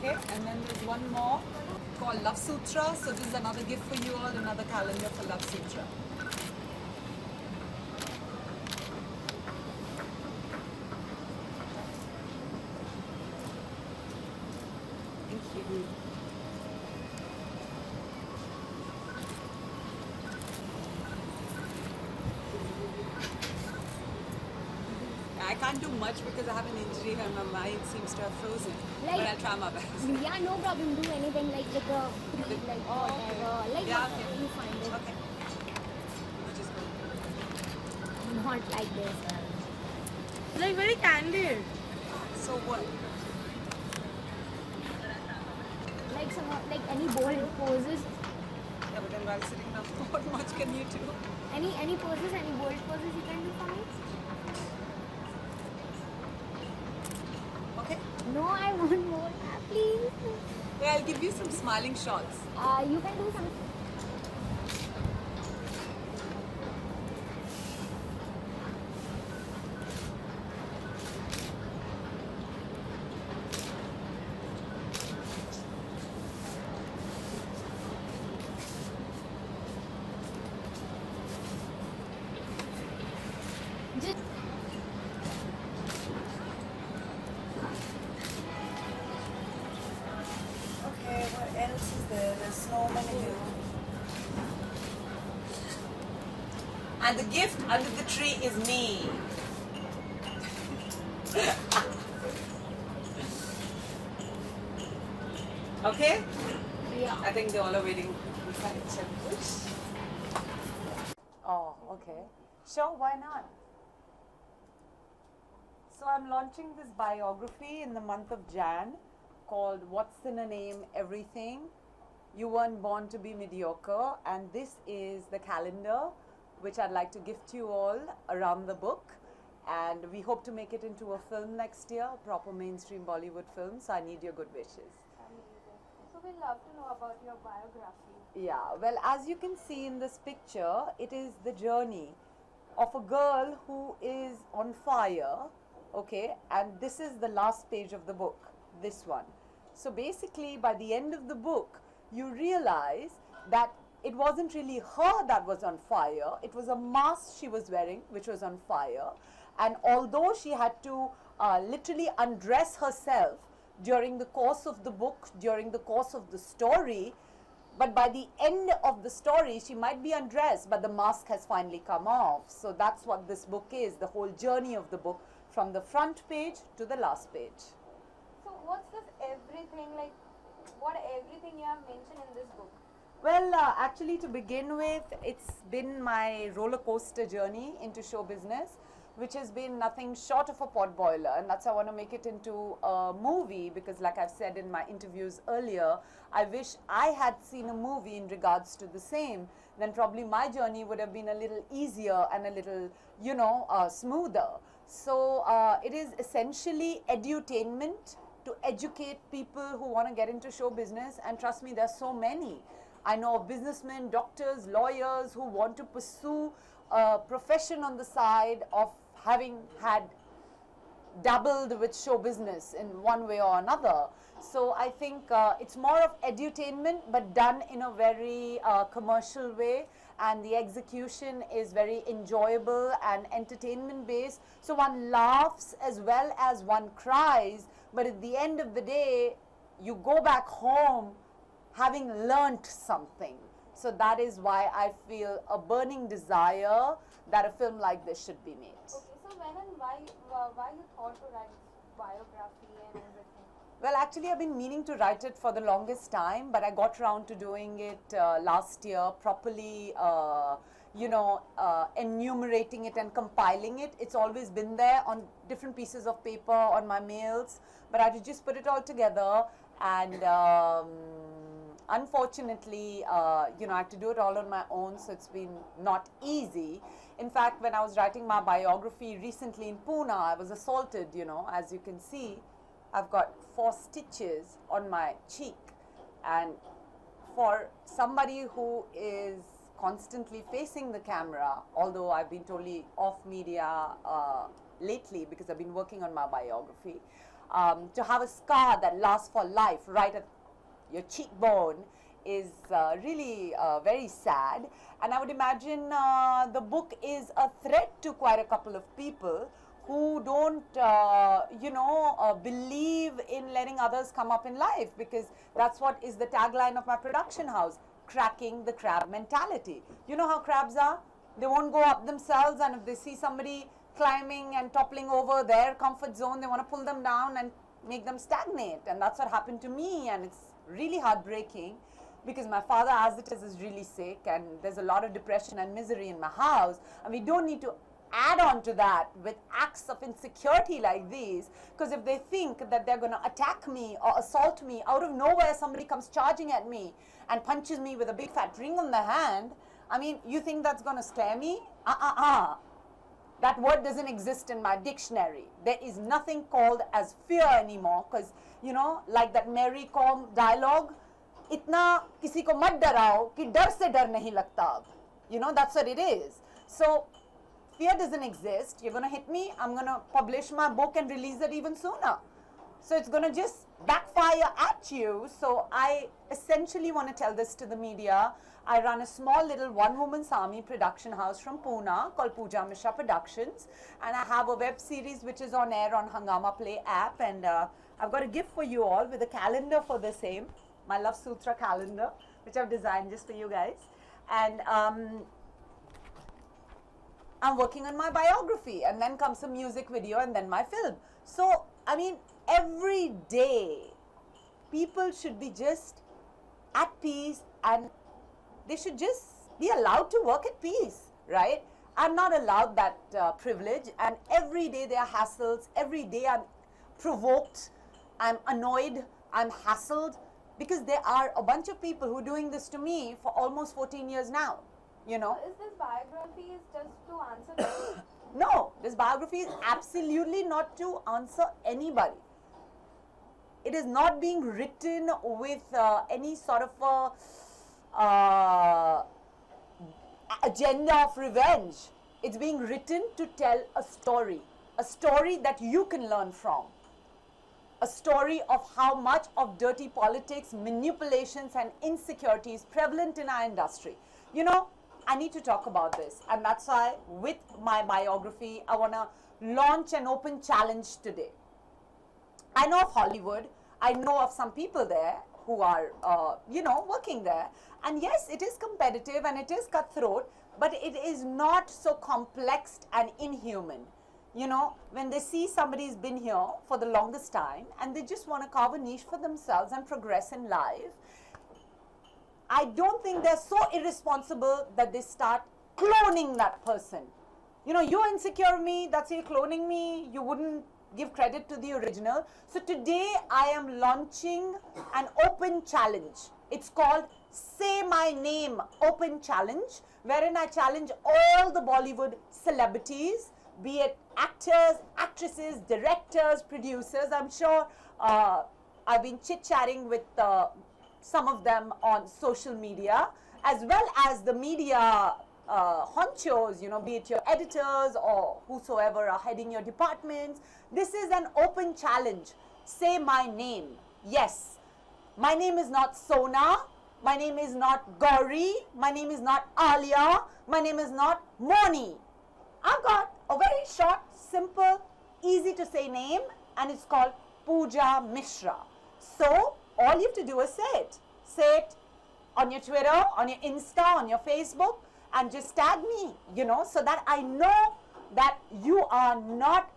Okay, and then there's one more called Love Sutra. So this is another gift for you all, another calendar for Love Sutra. Thank you. I can't do much because I have an injury and my mind seems to have frozen. Like, but I'll try my best. Yeah, no problem. Do anything like with the like whatever. Like Yeah, whatever you find it. Okay. Which is good. Not like this. Like very candid. So what? Like some like any bold poses. Yeah, but then while sitting down, what much can you do? Any poses, any bold poses you can do for me? Okay. No, I want more. Please. Yeah, I'll give you some smiling shots. You can do some. Just Okay, what else is there? There's snowman here. And the gift under the tree is me. Okay? yeah. I think they all are waiting inside. Oh, okay. Sure, why not? So I'm launching this biography in the month of Jan called What's in a Name, Everything. You weren't born to be mediocre, and this is the calendar which I'd like to gift you all around the book. And we hope to make it into a film next year, a proper mainstream Bollywood film, so I need your good wishes. So we'd love to know about your biography. Yeah, well, as you can see in this picture, it is the journey of a girl who is on fire, okay, and this is the last page of the book, this one. So basically, by the end of the book, you realize that it wasn't really her that was on fire, it was a mask she was wearing which was on fire, and although she had to literally undress herself during the course of the book, during the course of the story, but by the end of the story, she might be undressed, but the mask has finally come off. So that's what this book is, the whole journey of the book, from the front page to the last page. So what's this everything, like what everything you have mentioned in this book? Well, actually, to begin with, it's been my roller coaster journey into show business, which has been nothing short of a pot boiler, and that's why I want to make it into a movie, because like I've said in my interviews earlier, I wish I had seen a movie in regards to the same. Then probably my journey would have been a little easier and a little, you know, smoother. So it is essentially edutainment to educate people who want to get into show business, and trust me, there's so many. I know of businessmen, doctors, lawyers who want to pursue a profession on the side of having had dabbled with show business in one way or another. So I think it's more of edutainment, but done in a very commercial way, and the execution is very enjoyable and entertainment based. So one laughs as well as one cries, but at the end of the day, you go back home having learnt something. So that is why I feel a burning desire that a film like this should be made. Okay, so when and why you thought to write biography and everything? Well, actually, I've been meaning to write it for the longest time, but I got around to doing it last year, properly, enumerating it and compiling it. It's always been there on different pieces of paper, on my mails, but I had to just put it all together, and unfortunately, I had to do it all on my own, so it's been not easy. In fact, when I was writing my biography recently in Pune, I was assaulted, as you can see. I've got 4 stitches on my cheek, and for somebody who is constantly facing the camera, although I've been totally off media lately because I've been working on my biography, To have a scar that lasts for life right at your cheekbone is really very sad. And I would imagine the book is a threat to quite a couple of people who don't, believe in letting others come up in life, because that's what is the tagline of my production house, cracking the crab mentality. You know how crabs are? They won't go up themselves, and if they see somebody climbing and toppling over their comfort zone, they want to pull them down and make them stagnate. And that's what happened to me, and it's really heartbreaking because my father, as it is really sick, and there's a lot of depression and misery in my house, and we don't need to add on to that with acts of insecurity like these, because if they think that they're going to attack me or assault me out of nowhere, somebody comes charging at me and punches me with a big fat ring on the hand, I mean, you think that's going to scare me? That word doesn't exist in my dictionary. There is nothing called as fear anymore, because, you know, like that Mary Kom dialogue, itna kisi ko mat darao ki dar se dar nahi lagta. You know, that's what it is. So fear doesn't exist. You're going to hit me, I'm going to publish my book and release it even sooner. So it's going to just backfire at you. So I essentially want to tell this to the media. I run a small little one-woman's army production house from Pune called Puja Mishra Productions, and I have a web series which is on air on Hangama Play app, and I've got a gift for you all with a calendar for the same, my Love Sutra calendar, which I've designed just for you guys. And I'm working on my biography, and then comes a music video, and then my film. So, I mean, every day, people should be just at peace, and they should just be allowed to work at peace, right? I'm not allowed that privilege, and every day there are hassles, every day I'm provoked, I'm annoyed, I'm hassled, because there are a bunch of people who are doing this to me for almost 14 years now, you know. Is this biography is just to answer this? No, this biography is absolutely not to answer anybody. It is not being written with any sort of agenda of revenge. It's being written to tell a story that you can learn from, a story of how much of dirty politics, manipulations and insecurity is prevalent in our industry. You know, I need to talk about this, and that's why with my biography I want to launch an open challenge today. I know of Hollywood, I know of some people there who are, working there. And yes, it is competitive and it is cutthroat, but it is not so complex and inhuman. You know, when they see somebody's been here for the longest time and they just want to carve a niche for themselves and progress in life, I don't think they're so irresponsible that they start cloning that person. You know, you're insecure of me, that's you cloning me, you wouldn't give credit to the original. So today I am launching an open challenge. It's called Say My Name Open Challenge, wherein I challenge all the Bollywood celebrities, be it actors, actresses, directors, producers. I'm sure I've been chit-chatting with some of them on social media, as well as the media honchos, you know, be it your editors or whosoever are heading your departments. This is an open challenge. Say my name. Yes, my name is not Sona, my name is not Gauri, my name is not Alia, my name is not Moni. I've got a very short, simple, easy to say name, and it's called Puja Mishra. So all you have to do is say it. Say it on your Twitter, on your Insta, on your Facebook, and just tag me, you know, so that I know that you are not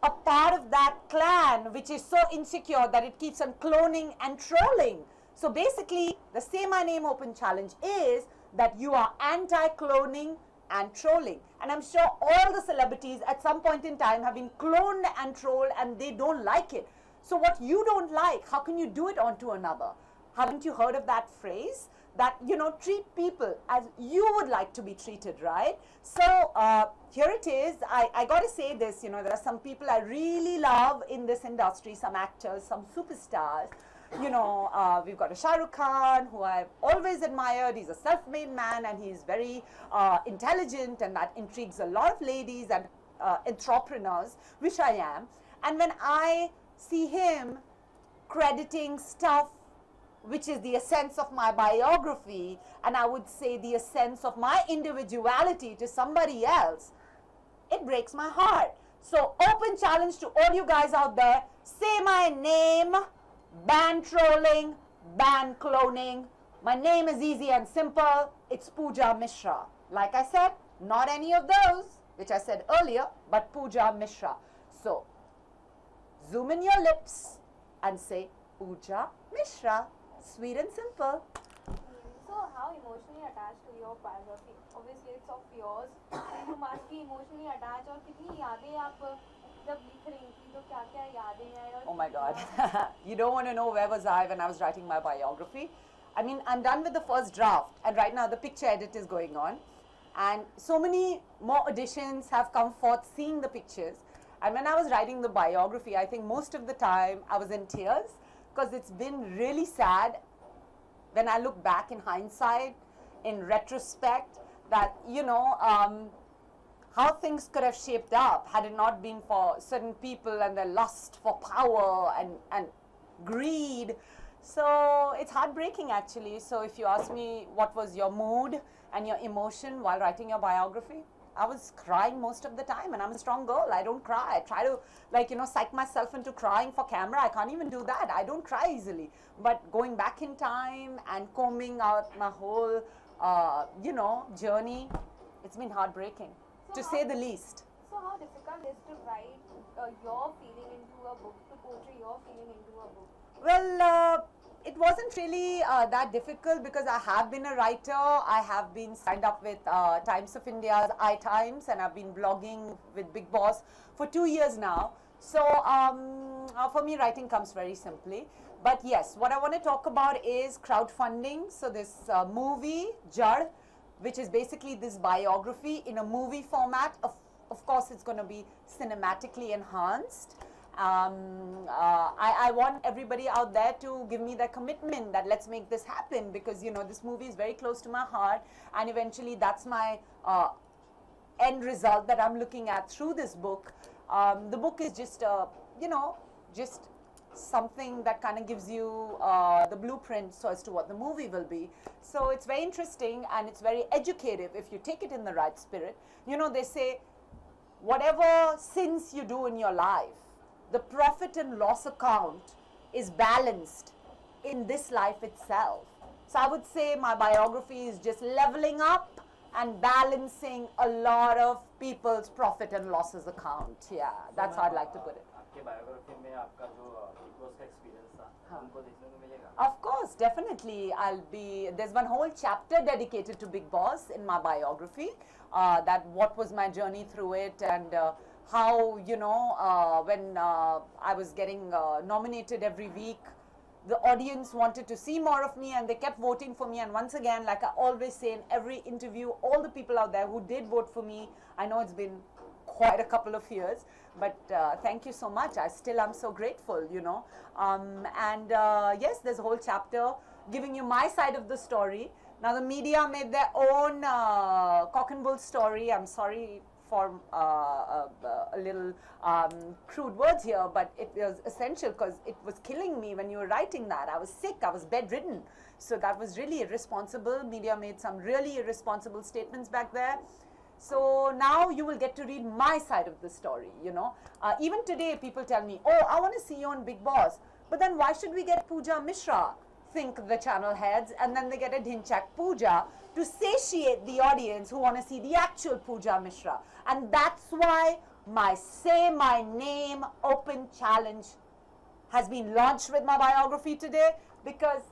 a part of that clan which is so insecure that it keeps on cloning and trolling. So basically, the Say My Name Open Challenge is that you are anti-cloning and trolling. And I'm sure all the celebrities at some point in time have been cloned and trolled, and they don't like it. So what you don't like, how can you do it onto another? Haven't you heard of that phrase? That, you know, treat people as you would like to be treated, right? So here it is. I got to say this, you know, there are some people I really love in this industry, some actors, some superstars. You know, we've got a Shah Rukh Khan, who I've always admired. He's a self-made man, and he's very intelligent, and that intrigues a lot of ladies and entrepreneurs, which I am. And when I see him crediting stuff which is the essence of my biography, and I would say the essence of my individuality to somebody else, it breaks my heart. So open challenge to all you guys out there, say my name, ban trolling, ban cloning. My name is easy and simple, it's Puja Mishra. Like I said, not any of those, which I said earlier, but Puja Mishra. So zoom in your lips and say Puja Mishra. Sweet and simple. So how emotionally attached to your biography? Obviously it's of yours. You must be emotionally attached. और कितनी यादें आप जब लिख रही थी तो क्या-क्या यादें हैं और Oh my God. You don't want to know where was I when I was writing my biography. I mean, I'm done with the first draft and right now the picture edit is going on. And so many more additions have come forth seeing the pictures. And when I was writing the biography, I think most of the time I was in tears, because it's been really sad when I look back in hindsight, in retrospect, that, you know, how things could have shaped up had it not been for certain people and their lust for power and greed. So it's heartbreaking actually. So if you ask me what was your mood and your emotion while writing your biography, I was crying most of the time, and I'm a strong girl. I don't cry. I try to, like, you know, psych myself into crying for camera. I can't even do that. I don't cry easily. But going back in time and combing out my whole, you know, journey, it's been heartbreaking, to say the least. So how difficult is to write your feeling into a book, to portray your feeling into a book? Well, it wasn't really that difficult because I have been a writer. I have been signed up with Times of India's iTimes, and I've been blogging with Big Boss for 2 years now. So for me, writing comes very simply. But yes, what I want to talk about is crowdfunding. So this movie, Jad, which is basically this biography in a movie format. Of course, it's going to be cinematically enhanced. I want everybody out there to give me their commitment that let's make this happen, because, you know, this movie is very close to my heart, and eventually that's my end result that I'm looking at through this book. The book is just, you know, just something that kind of gives you the blueprint so as to what the movie will be. So it's very interesting and it's very educative if you take it in the right spirit. You know, they say, whatever sins you do in your life, the profit and loss account is balanced in this life itself. So I would say my biography is just leveling up and balancing a lot of people's profit and losses account. Yeah, that's how I'd like to put it. आपके biography में आपका जो Big Boss का experience था, हमको देखने को मिलेगा? Of course, definitely. There's one whole chapter dedicated to Big Boss in my biography, that what was my journey through it, and how, you know, when I was getting nominated every week, the audience wanted to see more of me and they kept voting for me. And once again, like I always say in every interview, all the people out there who did vote for me, I know it's been quite a couple of years, but thank you so much. I still am so grateful, you know. Yes, there's a whole chapter giving you my side of the story. Now the media made their own cock and bull story. I'm sorry for a little crude words here, but it was essential because it was killing me when you were writing that. I was sick, I was bedridden. So that was really irresponsible. Media made some really irresponsible statements back there. So now you will get to read my side of the story, you know. Even today people tell me, oh, I want to see you on Big Boss. But then why should we get Puja Mishra? Think the channel heads, and then they get a Dhinchak Puja to satiate the audience who want to see the actual Puja Mishra. And that's why my Say My Name open challenge has been launched with my biography today, because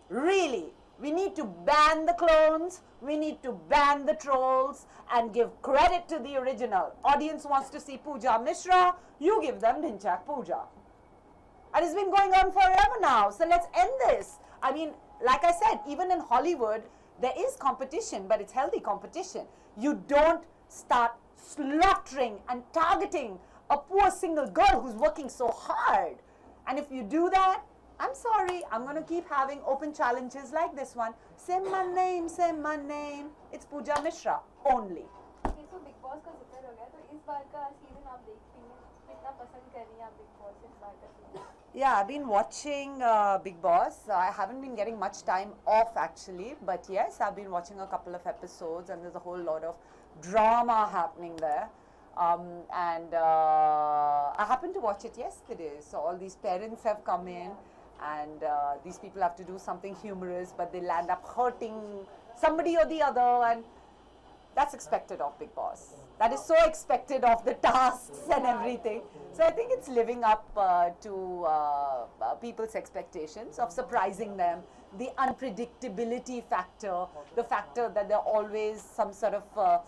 really, we need to ban the clones, we need to ban the trolls and give credit to the original. Audience wants to see Puja Mishra, you give them Dhinchak Puja. And it's been going on forever now, so let's end this. I mean, like I said, even in Hollywood, there is competition, but it's healthy competition. You don't start slaughtering and targeting a poor single girl who's working so hard. And if you do that, I'm sorry, I'm going to keep having open challenges like this one. Say my name, say my name. It's Puja Mishra only. Okay, so Big Boss का जिक्र हो गया, तो इस बार का season आप देखती हैं, कितना पसंद कर रही हैं आप Big Boss इस बार का season? Yeah, I've been watching Big Boss. I haven't been getting much time off actually, but yes, I've been watching a couple of episodes, and there's a whole lot of drama happening there. And I happened to watch it yesterday. So all these parents have come in, and these people have to do something humorous, but they'll end up hurting somebody or the other, and that's expected of Big Boss. That is so expected of the tasks and everything. So I think it's living up to people's expectations of surprising them. The unpredictability factor, the factor that there are always some sort of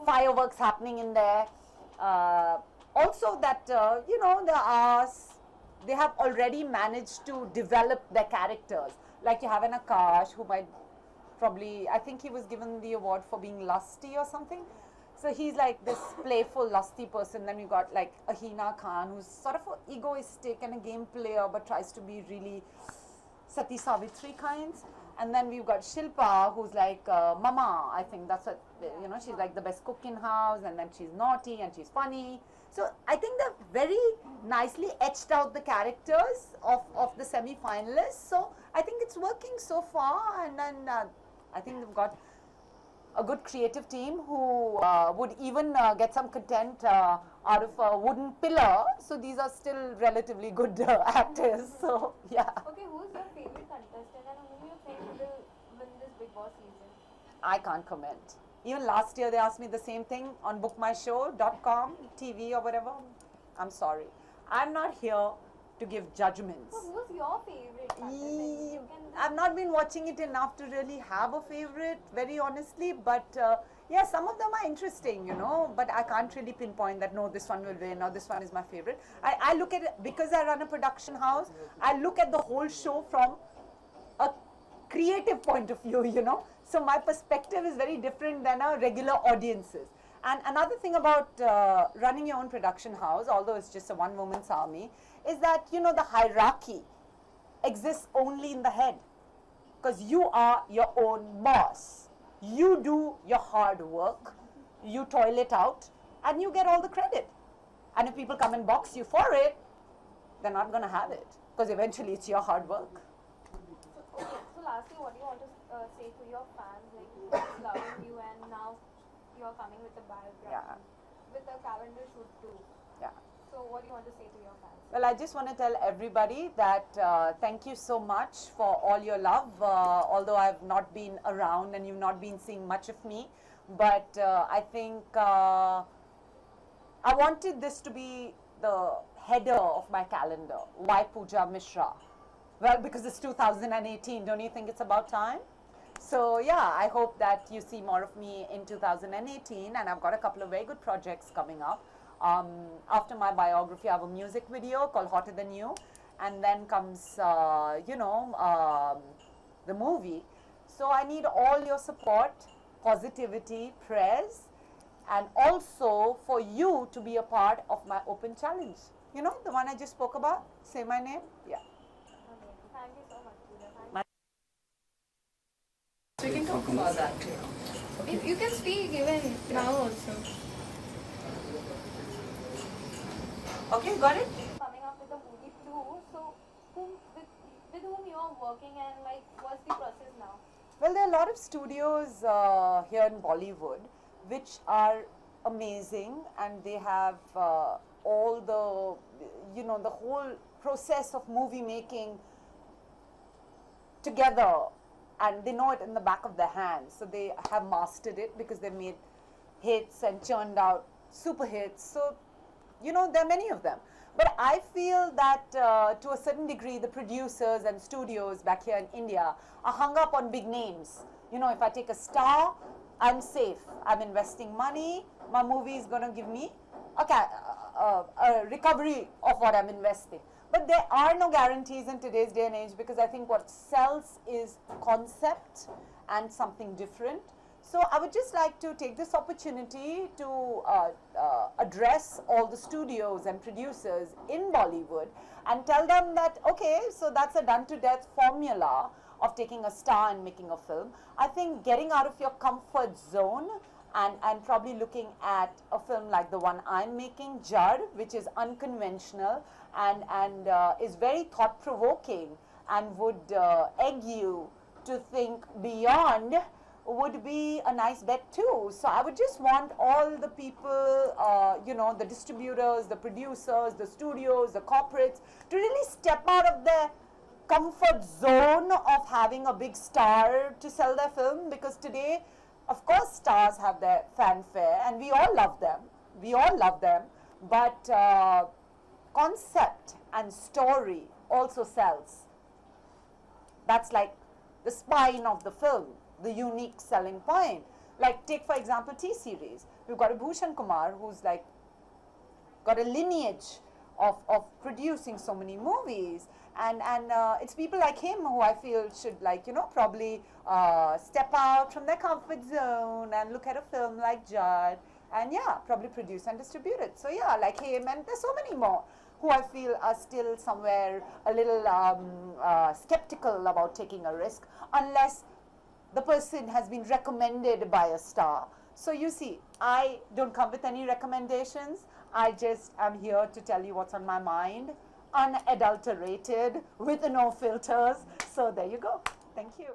fireworks happening in there. Also that, you know, they have already managed to develop their characters. Like you have an Akash who might probably, I think he was given the award for being lusty or something. So he's like this playful, lusty person. Then you got like Ahina Khan, who's sort of egoistic and a game player, but tries to be really Sati Savitri kinds. And then we've got Shilpa, who's like Mama. I think that's what, you know, she's like the best cook in house, and then she's naughty and she's funny. So I think they've very nicely etched out the characters of the semi-finalists. So I think it's working so far, and then I think they've got a good creative team who would even get some content out of a wooden pillar. So these are still relatively good actors. So yeah. Okay, who's your favorite contestant and whom you think will win this Big Boss season? I can't comment. Even last year they asked me the same thing on bookmyshow.com, TV or whatever. I'm sorry. I'm not here to give judgments. So who's your favorite contestant? You can I've not been watching it enough to really have a favorite, very honestly, but yeah, some of them are interesting, you know, but I can't really pinpoint that, no, this one will win or this one is my favorite. I look at it, because I run a production house, I look at the whole show from a creative point of view, you know. So my perspective is very different than a regular audience's. And another thing about running your own production house, although it's just a one-woman's army, is that, you know, the hierarchy exists only in the head, because you are your own boss. You do your hard work, you toil it out, and you get all the credit. And if people come and box you for it, they're not going to have it, because eventually it's your hard work. Okay, so lastly, what do you want to say to your fans, like who's loving you, and now you're coming with a biography, with a calendar shoot too. Yeah. So what do you want to say to your fans? Well, I just want to tell everybody that thank you so much for all your love, although I've not been around and you've not been seeing much of me. But I think I wanted this to be the header of my calendar. Why Puja Mishra? Well, because it's 2018. Don't you think it's about time? So yeah, I hope that you see more of me in 2018, and I've got a couple of very good projects coming up. After my biography, I have a music video called Hotter Than You, and then comes, you know, the movie. So I need all your support, positivity, prayers, and also for you to be a part of my open challenge. You know, the one I just spoke about, say my name, yeah. Amazing. Thank you so much, Puja. Thank We can talk about that too. You can speak even now also. Okay, got it? you. Coming up with the movie too. So with whom you are working, and like what's the process now? Well, there are a lot of studios here in Bollywood which are amazing, and they have all the, you know, the whole process of movie making together, and they know it in the back of their hands. So they have mastered it because they made hits and churned out super hits. So, you know, there are many of them. But I feel that to a certain degree, the producers and studios back here in India are hung up on big names. You know, if I take a star, I'm safe. I'm investing money. My movie is going to give me a recovery of what I'm investing. But there are no guarantees in today's day and age, because I think what sells is concept and something different. So I would just like to take this opportunity to address all the studios and producers in Bollywood and tell them that, okay, so that's a done to death formula of taking a star and making a film. I think getting out of your comfort zone and probably looking at a film like the one I'm making, Judd, which is unconventional and is very thought-provoking and would egg you to think beyond, would be a nice bet too. So I would just want all the people, you know, the distributors, the producers, the studios, the corporates, to really step out of their comfort zone of having a big star to sell their film, because today, of course, stars have their fanfare and we all love them. We all love them, but concept and story also sells. That's like the spine of the film, the unique selling point. Like take for example T-series. We've got a Bhushan Kumar who's like got a lineage of producing so many movies, and it's people like him who I feel should, like, you know, probably step out from their comfort zone and look at a film like Judd and yeah, probably produce and distribute it. So yeah, like him, and there's so many more who I feel are still somewhere a little skeptical about taking a risk unless the person has been recommended by a star. So you see, I don't come with any recommendations. I just am here to tell you what's on my mind, unadulterated, with no filters. So there you go. Thank you.